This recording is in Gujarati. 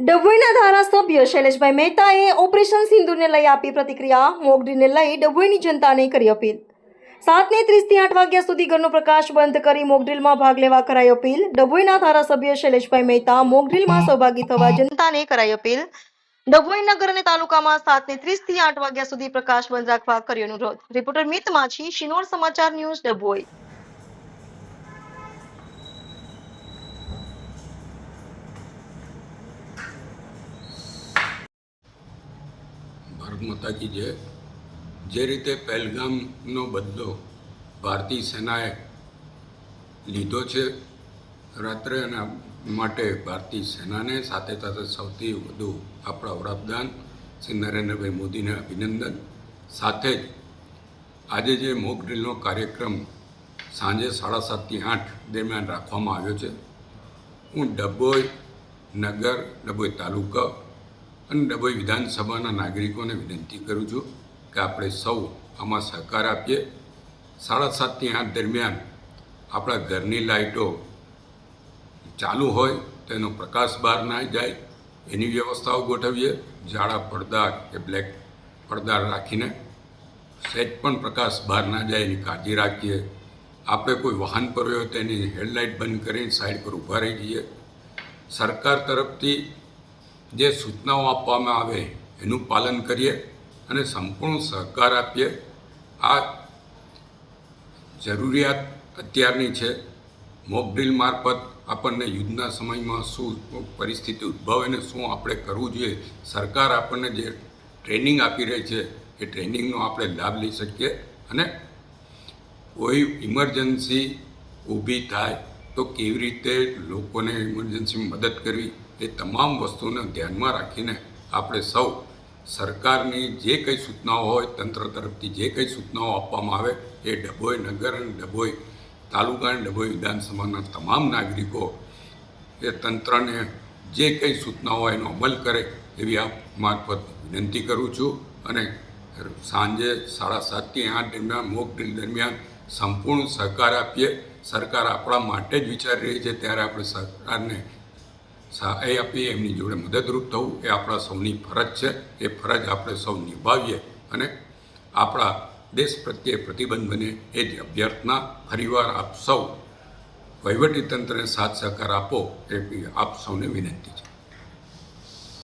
ડભોઈના ધારાસભ્ય શૈલેષભાઈ મહેતાએ ઓપરેશન સિંદૂરને લઈ આપી પ્રતિક્રિયા. મોકડ્રીલને લઈ ડભોઈની જનતાને કરી અપીલ. 7:30 થી 8 વાગ્યા સુધી ઘરનો પ્રકાશ બંધ કરી મોકડ્રીલમાં ભાગ લેવા કરાઈ અપીલ. ડભોઈના ધારાસભ્ય શૈલેષભાઈ મહેતા મોકડ્રીલમાં સહભાગી થવા જનતાને કરાઈ અપીલ. ડભોઈ નગર અને તાલુકામાં 7:30 થી 8 વાગ્યા સુધી પ્રકાશ બંધ રાખવા કર્યો અનુરોધ. રિપોર્ટર મિત માછી, શિનોર સમાચાર ન્યૂઝ, ડભોઈ. ભારત માતા કી જય. જે રીતે પહેલગામનો બદલો ભારતીય સેનાએ લીધો છે રાત્રે, એના માટે ભારતીય સેનાને સાથે સાથે સૌથી વધુ આપણા વડાપ્રધાન શ્રી નરેન્દ્રભાઈ મોદીને અભિનંદન. સાથે જ આજે જે મોક ડ્રીલનો કાર્યક્રમ સાંજે 7:30 થી 8 દરમિયાન રાખવામાં આવ્યો છે, હું ડભોઈ નગર, ડભોઈ તાલુકા અને ડભોઈ વિધાનસભાના નાગરિકોને વિનંતી કરું છું કે આપણે સૌ આમાં સહકાર આપીએ. 7:30 થી 8 દરમિયાન આપણા ઘરની લાઇટો ચાલુ હોય તો એનો પ્રકાશ બહાર ના જાય એની વ્યવસ્થાઓ ગોઠવીએ. જાડા પડદા કે બ્લેક પડદા રાખીને સહેજ પણ પ્રકાશ બહાર ના જાય એની કાળજી રાખીએ. આપણે કોઈ વાહન પર હોય તો એની હેડલાઇટ બંધ કરીને સાઈડ પર ઊભા રહી જઈએ. સરકાર તરફથી જે સૂચનાઓ આપવામાં આવે એનું પાલન કરીએ અને સંપૂર્ણ સહકાર આપીએ. આ જરૂરિયાત અત્યારની છે. મોક ડ્રીલ મારફત આપણને યુદ્ધના સમયમાં શું પરિસ્થિતિ ઉદ્ભવે ને શું આપણે કરવું જોઈએ, સરકાર આપણને જે ટ્રેનિંગ આપી રહી છે એ ટ્રેનિંગનો આપણે લાભ લઈ શકીએ અને કોઈ ઇમરજન્સી ઊભી થાય તો કેવી રીતે લોકોને ઇમરજન્સીમાં મદદ કરવી, એ તમામ વસ્તુને ધ્યાનમાં રાખીને આપણે સૌ સરકારની જે કંઈ સૂચનાઓ હોય, તંત્ર તરફથી જે કંઈ સૂચનાઓ આપવામાં આવે એ ડભોઈ નગર અને ડભોઈ તાલુકા અને ડભોઈ વિધાનસભાના તમામ નાગરિકો એ તંત્રને જે કંઈ સૂચનાઓ હોય એનો અમલ કરે એવી આ મારફત વિનંતી કરું છું. અને સાંજે 7:30 થી 8 દરમિયાન મોક ડ્રીલ દરમિયાન સંપૂર્ણ સહકાર આપીએ. સરકાર આપણા માટે જ વિચારી રહી છે, ત્યારે આપણે સરકારને સહાય આપીએ, એમની જોડે મદદરૂપ થવું એ આપણા સૌની ફરજ છે. એ ફરજ આપણે સૌ નિભાવીએ અને આપણા દેશ પ્રત્યે પ્રતિબદ્ધ બને એ જ અભ્યર્થના ફરીવાર આપ સૌ વહીવટીતંત્રને સાથ સહકાર આપો એ આપ સૌને વિનંતી છે.